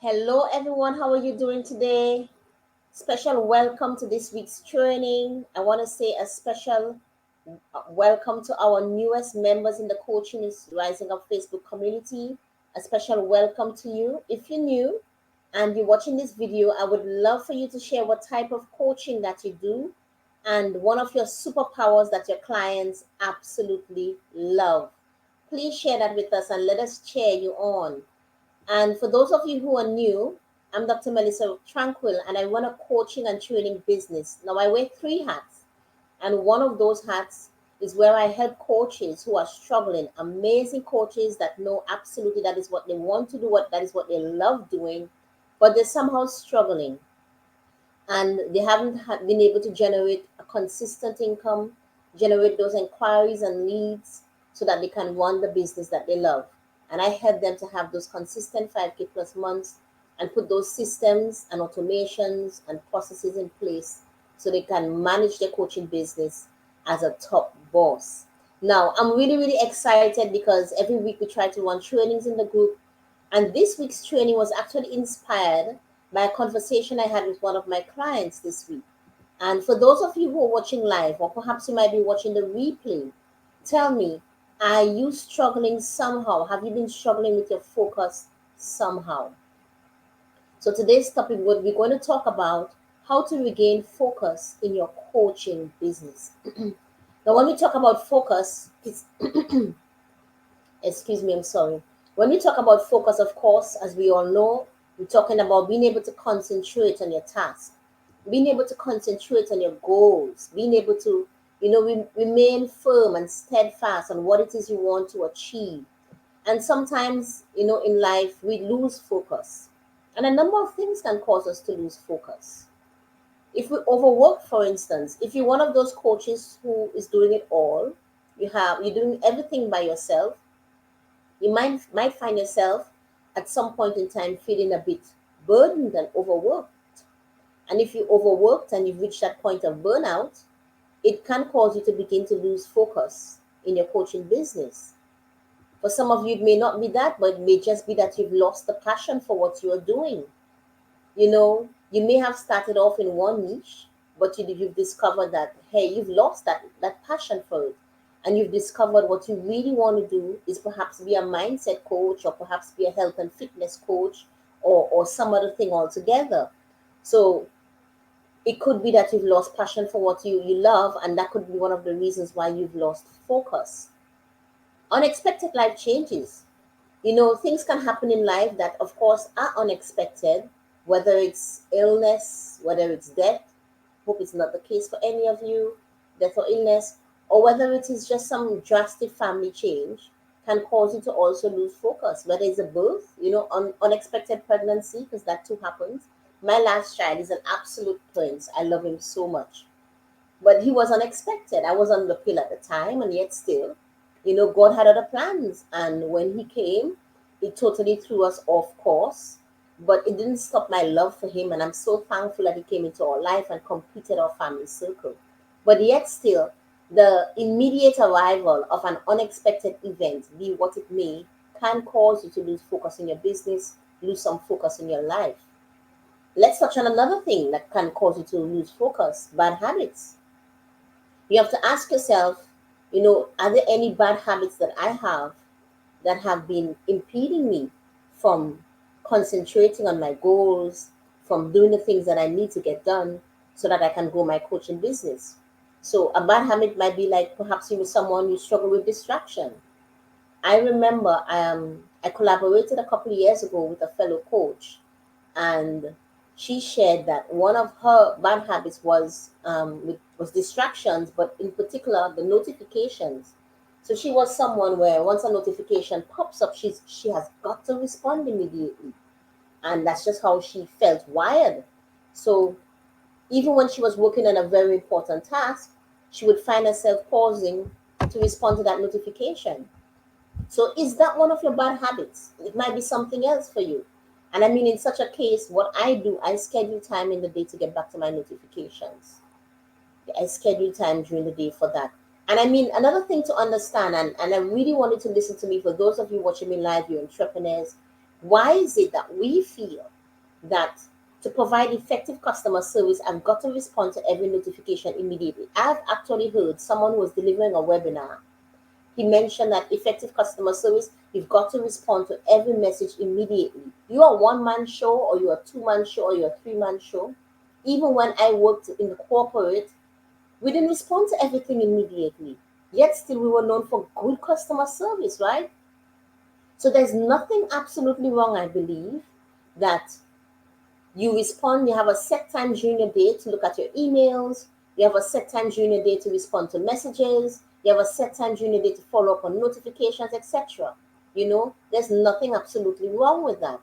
Hello, everyone. How are you doing today? Special welcome to this week's training. I want to say a special welcome to our newest members in the Coaching is Rising Up Facebook community. A special welcome to you. If you're new and you're watching this video, I would love for you to share what type of coaching that you do and one of your superpowers that your clients absolutely love. Please share that with us and let us cheer you on. And for those of you who are new, I'm Dr. Melissa Tranquille, and I run a coaching and training business. Now, I wear three hats, and one of those hats is where I help coaches who are struggling, amazing coaches that know absolutely that is what they want to do, what that is what they love doing, but they're somehow struggling and they haven't been able to generate a consistent income, generate those inquiries and leads so that they can run the business that they love. And I help them to have those consistent 5K plus months and put those systems and automations and processes in place so they can manage their coaching business as a top boss. Now, I'm really excited because every week we try to run trainings in the group, and this week's training was actually inspired by a conversation I had with one of my clients this week. And for those of you who are watching live, or perhaps you might be watching the replay, tell me, are you struggling somehow? Have you been struggling with your focus somehow? So today's topic, what we're going to talk about how to regain focus in your coaching business. Now, when we talk about focus, it's excuse me, I'm sorry. When we talk about focus, of course, as we all know, we're talking about being able to concentrate on your task, being able to concentrate on your goals, being able to, remain firm and steadfast on what it is you want to achieve. And sometimes, in life, we lose focus. And a number of things can cause us to lose focus. If we overwork, for instance, if you're one of those coaches who is doing it all, you're doing everything by yourself, you might find yourself at some point in time feeling a bit burdened and overworked. And if you're overworked and you've reached that point of burnout, it can cause you to begin to lose focus in your coaching business. For some of you, it may not be that, but it may just be that you've lost the passion for what you're doing. You may have started off in one niche, but you've discovered that, hey, you've lost that passion for it. And you've discovered what you really want to do is perhaps be a mindset coach or perhaps be a health and fitness coach or some other thing altogether. So it could be that you've lost passion for what you love, and that could be one of the reasons why you've lost focus. Unexpected life changes. Things can happen in life that, of course, are unexpected, whether it's illness, whether it's death. Hope it's not the case for any of you, death or illness, or whether it is just some drastic family change can cause you to also lose focus, whether it's a birth, unexpected pregnancy, because that too happens. My last child is an absolute prince. I love him so much. But he was unexpected. I was on the pill at the time, and yet still, God had other plans. And when he came, it totally threw us off course. But it didn't stop my love for him, and I'm so thankful that he came into our life and completed our family circle. But yet still, the immediate arrival of an unexpected event, be what it may, can cause you to lose focus in your business, lose some focus in your life. Let's touch on another thing that can cause you to lose focus: bad habits. You have to ask yourself, are there any bad habits that I have that have been impeding me from concentrating on my goals, from doing the things that I need to get done so that I can grow my coaching business? So a bad habit might be like perhaps you were someone who struggle with distraction. I remember I collaborated a couple of years ago with a fellow coach, and she shared that one of her bad habits was distractions, but in particular the notifications. So she was someone where once a notification pops up, she has got to respond immediately, and that's just how she felt wired. So even when she was working on a very important task, she would find herself pausing to respond to that notification. So is that one of your bad habits? It might be something else for you. And I mean, in such a case, what I do, I schedule time in the day to get back to my notifications. I schedule time during the day for that. And I mean, another thing to understand, and I really wanted to listen to me for those of you watching me live, you entrepreneurs, Why is it that we feel that to provide effective customer service, I've got to respond to every notification immediately? I've actually heard someone who was delivering a webinar. He mentioned that effective customer service, you've got to respond to every message immediately. You are a one-man show, or you're a two-man show, or you're a three-man show. Even when I worked in the corporate, we didn't respond to everything immediately. Yet still we were known for good customer service, right? So there's nothing absolutely wrong, I believe, that you respond, you have a set time during the day to look at your emails, you have a set time during the day to respond to messages, you have a set time during the day to follow up on notifications, etc. There's nothing absolutely wrong with that.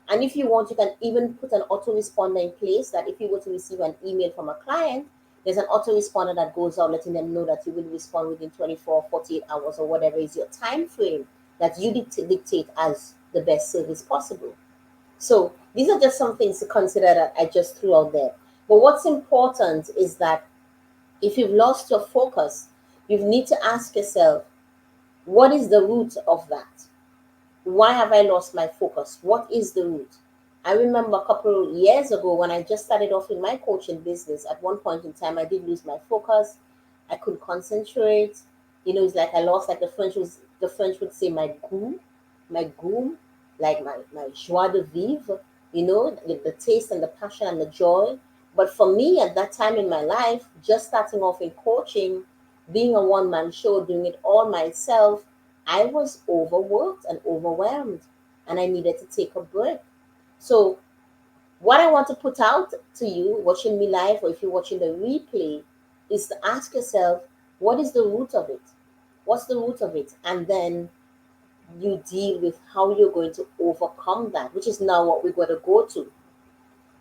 And if you want, you can even put an autoresponder in place that if you were to receive an email from a client, there's an autoresponder that goes out letting them know that you will respond within 24, 48 hours, or whatever is your time frame that you dictate as the best service possible. So these are just some things to consider that I just threw out there. But what's important is that if you've lost your focus, you need to ask yourself, what is the root of that? Why have I lost my focus? What is the root? I remember a couple of years ago when I just started off in my coaching business, at one point in time, I did lose my focus. I couldn't concentrate. It's like I lost, like the French would say, my goût, like my joie de vivre, the taste and the passion and the joy. But for me at that time in my life, just starting off in coaching, being a one-man show, doing it all myself, I was overworked and overwhelmed, and I needed to take a break. So, what I want to put out to you watching me live, or if you're watching the replay, is to ask yourself, what is the root of it? What's the root of it? And then you deal with how you're going to overcome that, which is now what we're going to go to.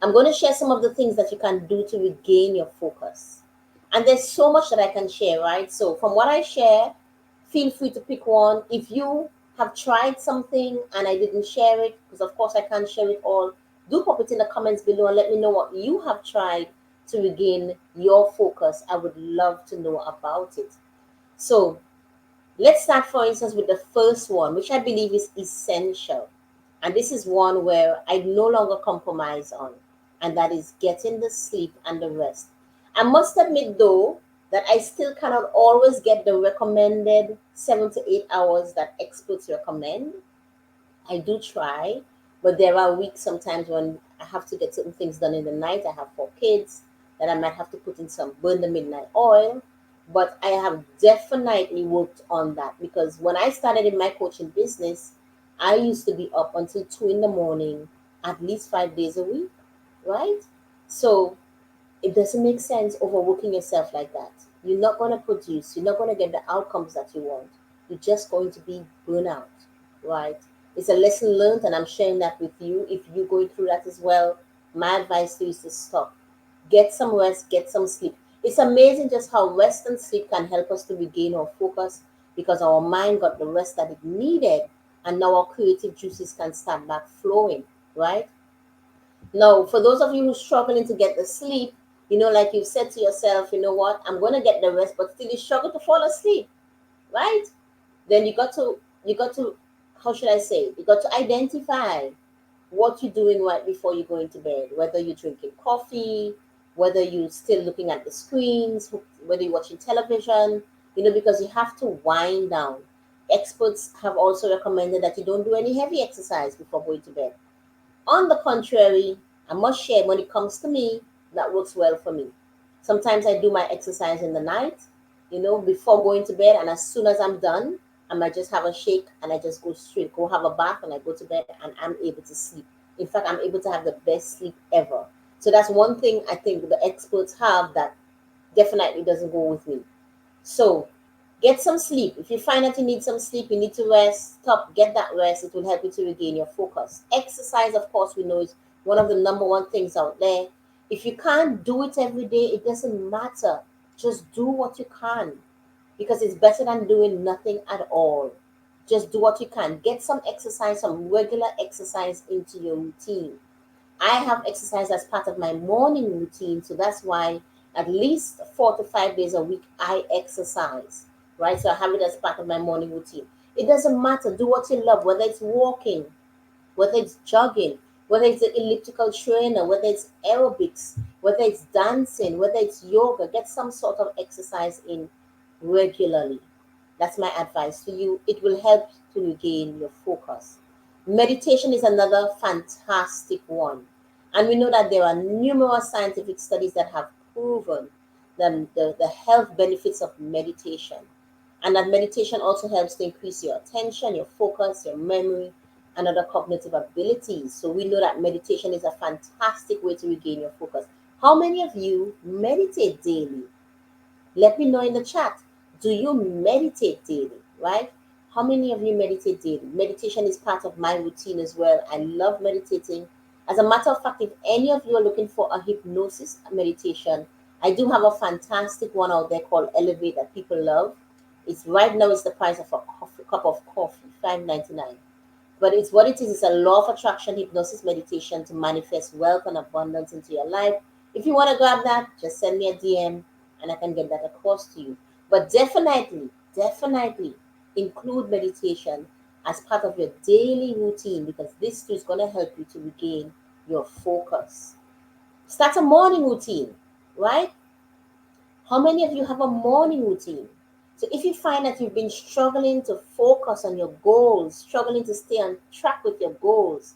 I'm going to share some of the things that you can do to regain your focus. And there's so much that I can share, right? So, from what I share, feel free to pick one. If you have tried something and I didn't share it, because of course I can't share it all, do pop it in the comments below and let me know what you have tried to regain your focus. I would love to know about it. So, let's start, for instance, with the first one, which I believe is essential. And this is one where I no longer compromise on, and that is getting the sleep and the rest. I must admit, though, that I still cannot always get the recommended 7 to 8 hours that experts recommend. I do try, but there are weeks sometimes when I have to get certain things done in the night. I have 4 kids that I might have to put in some burn the midnight oil. But I have definitely worked on that, because when I started in my coaching business, I used to be up until 2 in the morning, at least 5 days a week, right? So it doesn't make sense overworking yourself like that. You're not going to produce, you're not going to get the outcomes that you want. You're just going to be burnout, right? It's a lesson learned, and I'm sharing that with you. If you're going through that as well, my advice to you is to stop. Get some rest, get some sleep. It's amazing just how rest and sleep can help us to regain our focus, because our mind got the rest that it needed, and now our creative juices can start back flowing, right? Now, for those of you who are struggling to get the sleep, like you've said to yourself, you know what, I'm going to get the rest, but still you struggle to fall asleep, right? Then you got to, how should I say, you got to identify what you're doing right before you go into bed, whether you're drinking coffee, whether you're still looking at the screens, whether you're watching television, because you have to wind down. Experts have also recommended that you don't do any heavy exercise before going to bed. On the contrary, I must share, when it comes to me, that works well for me. Sometimes I do my exercise in the night, before going to bed, and as soon as I'm done, I might just have a shake and I just go have a bath, and I go to bed and I'm able to sleep. In fact, I'm able to have the best sleep ever. So that's one thing I think the experts have that definitely doesn't go with me. So get some sleep. If you find that you need some sleep, you need to rest, stop, get that rest. It will help you to regain your focus. Exercise, of course, we know is one of the number one things out there. If you can't do it every day, it doesn't matter. Just do what you can, because it's better than doing nothing at all. Just do what you can. Get some exercise, some regular exercise into your routine. I have exercise as part of my morning routine, so that's why at least 4 to 5 days a week I exercise, right? So I have it as part of my morning routine. It doesn't matter. Do what you love, whether it's walking, whether it's jogging, whether it's an elliptical trainer, whether it's aerobics, whether it's dancing, whether it's yoga, get some sort of exercise in regularly. That's my advice to you. It will help to regain your focus. Meditation is another fantastic one. And we know that there are numerous scientific studies that have proven the health benefits of meditation. And that meditation also helps to increase your attention, your focus, your memory, and other cognitive abilities. So we know that meditation is a fantastic way to regain your focus. How many of you meditate daily? Let me know in the chat. Do you meditate daily? Right? How many of you meditate daily? Meditation is part of my routine as well. I love meditating. As a matter of fact, if any of you are looking for a hypnosis meditation, I do have a fantastic one out there called Elevate that people love. It's right now. It's the price of a cup of coffee, $5.99. But it's what it is. It's a law of attraction hypnosis meditation to manifest wealth and abundance into your life. If you want to grab that, just send me a DM and I can get that across to you. But definitely include meditation as part of your daily routine because this too is going to help you to regain your focus. Start a morning routine, right? How many of you have a morning routine? So if you find that you've been struggling to focus on your goals, struggling to stay on track with your goals,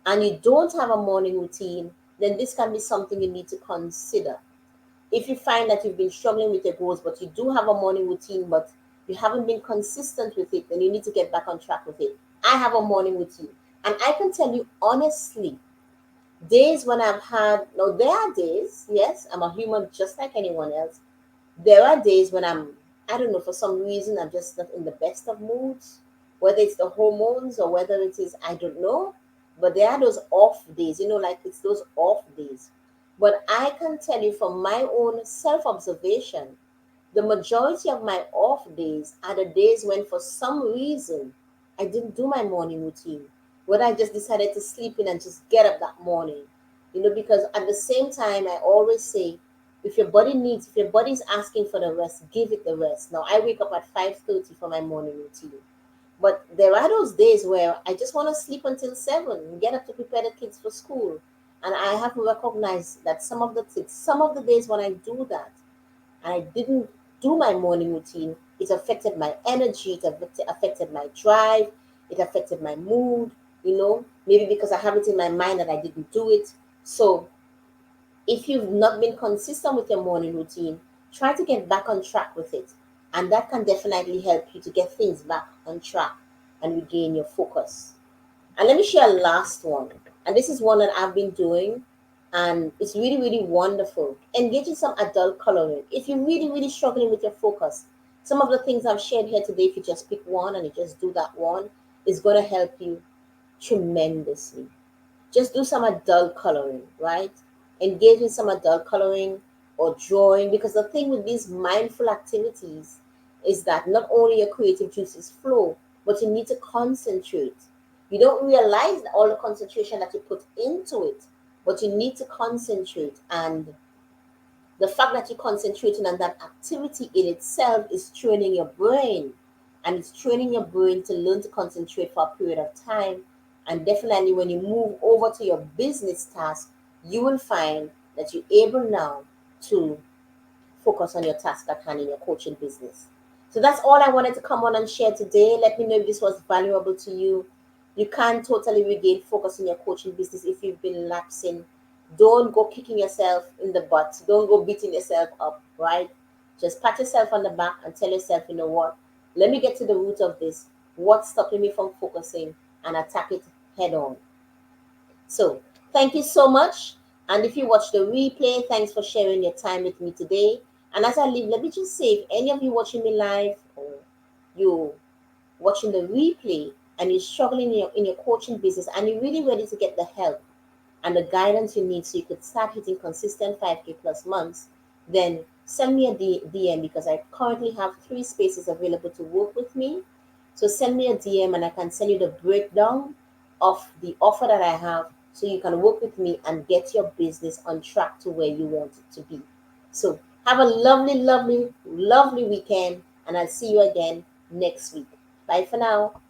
and you don't have a morning routine, then this can be something you need to consider. If you find that you've been struggling with your goals, but you do have a morning routine, but you haven't been consistent with it, then you need to get back on track with it. I have a morning routine, and I can tell you honestly, days when I've had, no, there are days, yes, I'm a human just like anyone else. There are days when I don't know, for some reason, I'm just not in the best of moods, whether it's the hormones or whether it is, I don't know. But there are those off days, like it's those off days. But I can tell you from my own self observation, the majority of my off days are the days when, for some reason, I didn't do my morning routine. When I just decided to sleep in and just get up that morning. Because at the same time, I always say, if your body is asking for the rest, give it the rest. Now, I wake up at 5:30 for my morning routine. But there are those days where I just want to sleep until 7 and get up to prepare the kids for school. And I have to recognize that some of the days when I do that, and I didn't do my morning routine, it affected my energy, affected my drive, it affected my mood, maybe because I have it in my mind that I didn't do it. So if you've not been consistent with your morning routine, try to get back on track with it. And that can definitely help you to get things back on track and regain your focus. And let me share a last one. And this is one that I've been doing, and it's really, really wonderful. Engage in some adult coloring. If you're really, really struggling with your focus, some of the things I've shared here today, if you just pick one and you just do that one, is going to help you tremendously. Just do some adult coloring, right? Engage in some adult coloring or drawing, because the thing with these mindful activities is that not only your creative juices flow, but you need to concentrate. You don't realize all the concentration that you put into it, but you need to concentrate. And the fact that you're concentrating on that activity in itself is training your brain, and it's training your brain to learn to concentrate for a period of time. And definitely when you move over to your business task, you will find that you're able now to focus on your task at hand in your coaching business. So that's all I wanted to come on and share today. Let me know if this was valuable to you. You can't totally regain focus in your coaching business if you've been lapsing. Don't go kicking yourself in the butt. Don't go beating yourself up, right? Just pat yourself on the back and tell yourself, you know what? Let me get to the root of this. What's stopping me from focusing, and attack it head on. So, thank you so much. And if you watch the replay, thanks for sharing your time with me today. And as I leave, let me just say, if any of you watching me live or you watching the replay and you're struggling in your coaching business and you're really ready to get the help and the guidance you need so you could start hitting consistent 5K plus months, then send me a DM, because I currently have 3 spaces available to work with me. So send me a DM and I can send you the breakdown of the offer that I have so you can work with me and get your business on track to where you want it to be. So have a lovely, lovely, lovely weekend, and I'll see you again next week. Bye for now.